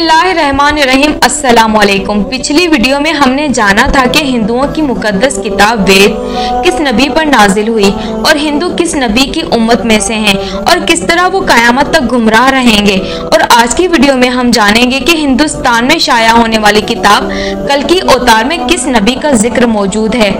बिस्मिल्लाहिर्रहमानिर्रहीम। अस्सलाम वालेकुम। पिछली वीडियो में हमने जाना था कि हिंदुओं की मुकद्दस किताब वेद किस नबी पर नाजिल हुई और हिंदू किस नबी की उम्मत में से हैं और किस तरह वो कयामत तक गुमराह रहेंगे। और आज की वीडियो में हम जानेंगे कि हिंदुस्तान में शाया होने वाली किताब कल्कि अवतार में किस नबी का जिक्र मौजूद है।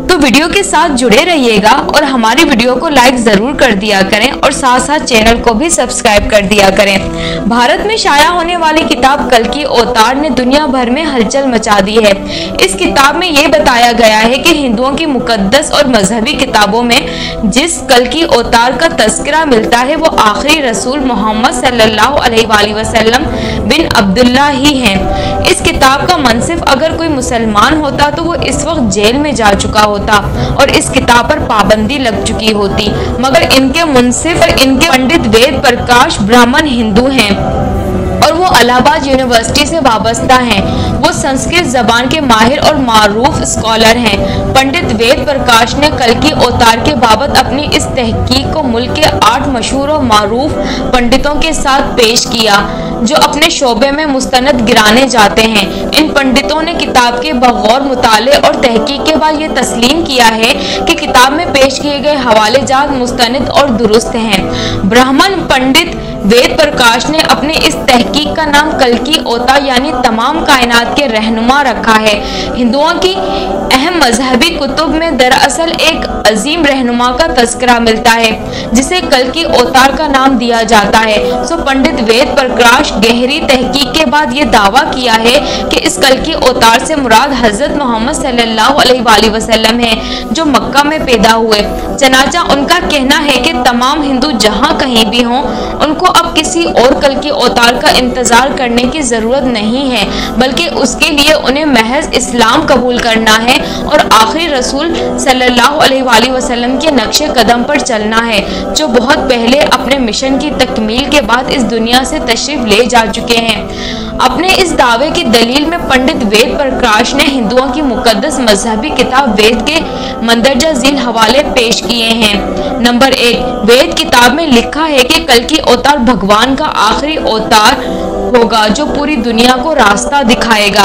तो वीडियो के साथ जुड़े रहिएगा और हमारी वीडियो को लाइक जरूर कर दिया करें और साथ साथ चैनल को भी सब्सक्राइब कर दिया करें। भारत में शाया होने वाली किताब कल्कि अवतार ने दुनिया भर में हलचल मचा दी है। इस किताब में ये बताया गया है कि हिंदुओं की मुकद्दस और मजहबी किताबों में जिस कल्कि अवतार का तस्करा मिलता है वो आखिरी रसूल मोहम्मद सल्लल्लाहु अलैहि वसल्लम बिन अब्दुल्ला ही हैं। इस किताब का मनसिफ अगर कोई मुसलमान होता तो वो इस वक्त जेल में जा चुका होता और इस किताब पर पाबंदी लग चुकी होती, मगर इनके मुंसिफ और इनके पंडित वेद प्रकाश ब्राह्मण हिंदू हैं और वो इलाहाबाद यूनिवर्सिटी से वाबस्ता हैं। वो संस्कृत जबान के माहिर और मारूफ स्कॉलर हैं। पंडित वेद प्रकाश ने कल्कि अवतार के बाबत अपनी इस तहकीक को मुल्क के 8 मशहूर और मारूफ पंडितों के साथ पेश किया जो अपने शोबे में मुस्तनद गिराने जाते हैं। इन पंडितों ने किताब के बगौर मुताले और तहकीक के बाद ये तस्लीम किया है कि किताब में पेश किए गए हवाले जात मुस्तनद और दुरुस्त हैं। ब्राह्मण पंडित वेद प्रकाश ने अपने इस तहकीक का नाम कल्कि अवतार यानी तमाम कायनात के रहनुमा रखा है। हिंदुओं की अहम मजहबी कुतुब में दरअसल एक अजीम रहनुमा का तस्करा मिलता है जिसे कल्कि अवतार का नाम दिया जाता है। सो पंडित वेद प्रकाश गहरी तहकीक के बाद ये दावा किया है कि इस कल्कि अवतार से मुराद हजरत मोहम्मद सल्लल्लाहु अलैहि वसल्लम है जो मक्का में पैदा हुए। चनाचा उनका कहना है कि तमाम हिंदू जहाँ कहीं भी हों उनको अब किसी और कल्कि अवतार का इंतजार करने की जरूरत नहीं है, बल्कि उसके लिए उन्हें महज इस्लाम कबूल करना है और आखिरी रसूल सल्लल्लाहु अलैहि वसल्लम के नक्शे कदम पर चलना है जो बहुत पहले अपने मिशन की तकमील के बाद इस दुनिया से तशरीफ ले जा चुके हैं। अपने इस दावे की दलील में पंडित वेद प्रकाश ने हिंदुओं की मुकद्दस मजहबी किताब वेद के मंदरजा झील हवाले पेश किए हैं। नंबर 1, वेद किताब में लिखा है कि कल्कि अवतार भगवान का आखिरी अवतार होगा जो पूरी दुनिया को रास्ता दिखाएगा।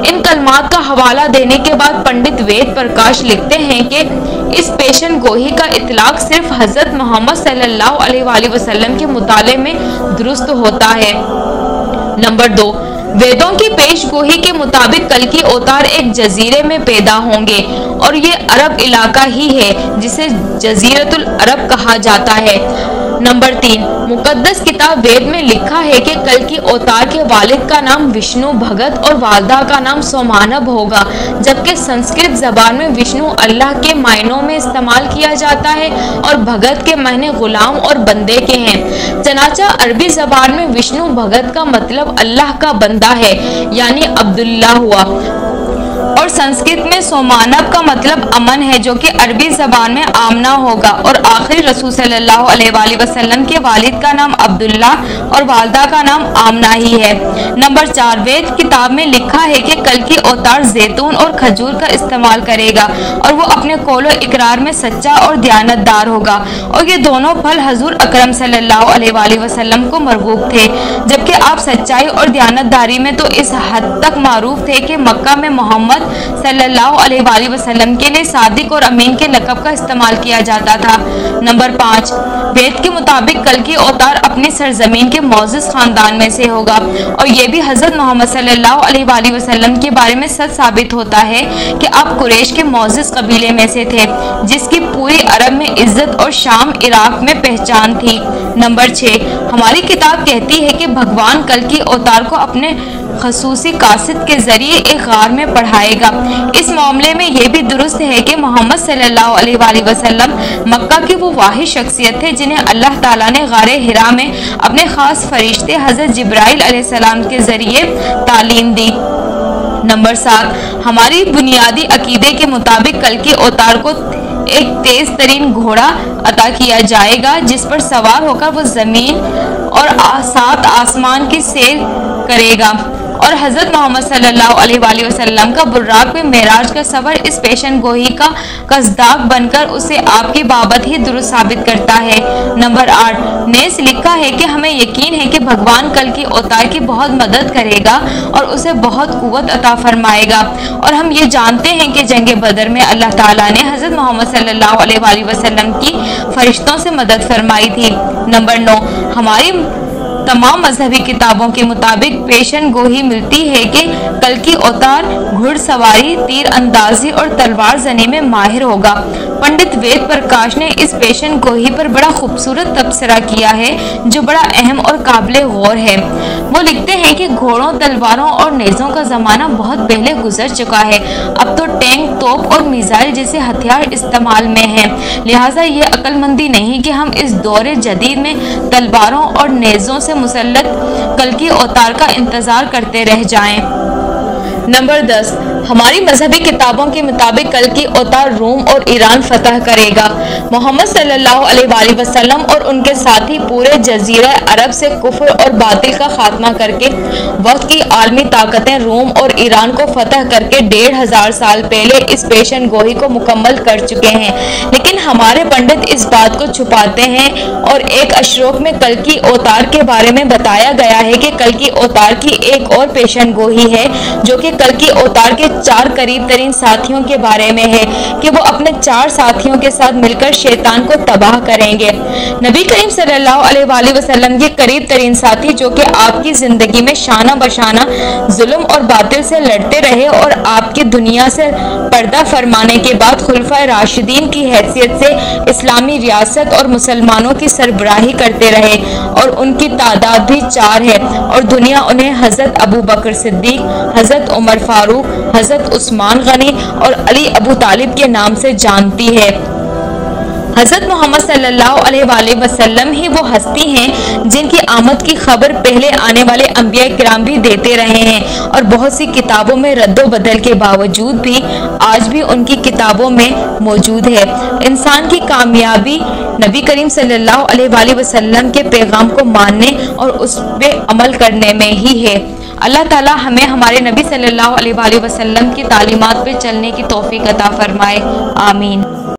इन कलमात का हवाला देने के बाद पंडित वेद प्रकाश लिखते हैं कि इस पेशन गोही का इतलाक सिर्फ हजरत मोहम्मद सल्लल्लाहु अलैहि वसल्लम के मुताले में दुरुस्त होता है। नंबर 2, वेदों की पेशगोही के मुताबिक कल्कि अवतार एक जजीरे में पैदा होंगे और ये अरब इलाका ही है जिसे जजीरतुल अरब कहा जाता है। नंबर 3, मुकद्दस किताब वेद में लिखा है कि कल्कि अवतार के वालिद का नाम विष्णु भगत और वालदा का नाम सोमानब होगा, जबकि संस्कृत जबान में विष्णु अल्लाह के मायनों में इस्तेमाल किया जाता है और भगत के मायने गुलाम और बंदे के हैं। चनाचा अरबी जबान में विष्णु भगत का मतलब अल्लाह का बंदा है यानी अब्दुल्ला हुआ और संस्कृत में सोमानब का मतलब अमन है जो कि अरबी जबान में आमना होगा और आखिरी रसूल सल्लल्लाहु अलैहि वसल्लम के वालिद का नाम अब्दुल्ला और वालदा का नाम आमना ही है। नंबर 4, वेद किताब में लिखा है कि कल्कि अवतार जैतून और खजूर का इस्तेमाल करेगा और वो अपने कौलो इकरार में सच्चा और दयानतदार होगा और ये दोनों फल हजूर अकरम सल्लल्लाहु अलैहि वसल्लम को मरगूब थे, जबकि आप सच्चाई और दयानतदारी में तो इस हद तक मारूफ थे कि मक्का में मोहम्मद सल्लल्लाहु अलैहि वसल्लम के लिए सादिक और अमीन के लक़ब का इस्तेमाल किया जाता था। नंबर 5, वेद के मुताबिक कल्कि अवतार अपनी सरजमीन के मौजूद खानदान में से होगा और ये भी हजरत मोहम्मद सल्लल्लाहु अलैहि वसल्लम के बारे में सच साबित होता है कि आप कुरैश के मौजूद कबीले में से थे जिसकी पूरी अरब में इज्जत और शाम इराक में पहचान थी। नंबर 6, हमारी किताब कहती है कि भगवान कल्कि अवतार को अपने खसूसी कासिद के जरिए एक गार में पढ़ाएगा। इस मामले में यह भी दुरुस्त है कि मोहम्मद सल्लल्लाहु अलैहि वसल्लम मक्का की वो वाहिद शख्सियत थे जिन्हें अल्लाह ताला ने गारे हिरा में अपने खास फरिश्ते हजरत जिब्राइल अलैहिस्सलाम के जरिए तालीम दी। नंबर 7, हमारी बुनियादी अकीदे के मुताबिक कल्कि अवतार को एक तेज तरीन घोड़ा अता किया जाएगा जिस पर सवार होकर वो जमीन और 7 आसमान की सैर करेगा और हजरत मोहम्मद सल्लल्लाहु अलैहि वसल्लम का बुर्राक में मेराज का सफर इस पेशन गोही का कसदाक बनकर उसे आपकी बाबत ही दुरुस्त साबित करता है। नंबर 8, नेस लिखा है कि हमें यकीन है कि भगवान कल की अवतार की बहुत मदद करेगा और उसे बहुत कुव्वत अता फरमाएगा, और हम ये जानते हैं कि जंग बदर में अल्लाह ताला ने हजरत मोहम्मद सल्लल्लाहु अलैहि वसल्लम की फरिश्तों से मदद फरमाई थी। नंबर 9, हमारी तमाम मजहबी किताबों के मुताबिक पेशन गोही मिलती है कि कल की अवतार घुड़सवारी, तीर अंदाजी और तलवार जनी में माहिर होगा। पंडित वेद प्रकाश ने इस पेशन गोही पर बड़ा खूबसूरत तबसरा किया है जो बड़ा अहम और काबिल गौर है। वो लिखते हैं कि घोड़ों, तलवारों और नेज़ों का ज़माना बहुत पहले गुजर चुका है। अब तो टैंक, तोप और मिसाइल जैसे हथियार इस्तेमाल में हैं। लिहाजा ये अक्लमंदी नहीं कि हम इस दौरे जदीद में तलवारों और नेज़ों से मुसल्लत कल की अवतार का इंतजार करते रह जाएं। नंबर 10, हमारी मजहबी किताबों के मुताबिक कल की अवतार रोम और ईरान फतह करेगा। मोहम्मद सल्लल्लाहु अलैहि वसल्लम और उनके साथी पूरे जजीरा अरब से कुफ्र और बातिल का खात्मा करके वक्त की आलमी ताकतें रोम और ईरान को फतह करके 1500 साल पहले इस पेशन गोही को मुकम्मल कर चुके हैं। लेकिन हमारे पंडित इस बात को छुपाते हैं और एक अशरोक में कल की अवतार के बारे में बताया गया है कि कल की अवतार की एक और पेशन गोही है जो कि कल की अवतार के 4 करीब तरीन साथियों के बारे में है कि वो अपने 4 साथियों के साथ मिलकर शैतान को तबाह करेंगे। नबी करीम सल्लल्लाहु अलैहि वसल्लम के करीब तरीन साथी जो कि आपकी जिंदगी में शाना बशाना जुल्म और बातिल से लड़ते रहे और आपकी दुनिया से पर्दा फरमाने के बाद खुलफाए राशिदीन की हैसियत से इस्लामी रियासत और मुसलमानों की सरबराही करते रहे, और उनकी तादाद भी 4 है, और दुनिया उन्हें हजरत अबू बकर सिद्दीक, हजरत उमर फारूक, हजरत उस्मान गनी और अली अबू तालिब के नाम से जानती है। हजरत मोहम्मद सल्लल्लाहु अलैहि वसल्लम ही वो हस्ती हैं जिनकी आमद की खबर पहले आने वाले अंबिया किराम भी देते रहे हैं, और बहुत सी किताबों में रद्दो बदल के बावजूद भी आज भी उनकी किताबों में मौजूद है। इंसान की कामयाबी नबी करीम सल्लल्लाहु अलैहि वसल्लम के पैगाम को मानने और उस पर अमल करने में ही है। अल्लाह ताला हमें हमारे नबी सल्लल्लाहु अलैहि वसल्लम की तालीमात पे चलने की तौफीक अता फरमाए। आमीन।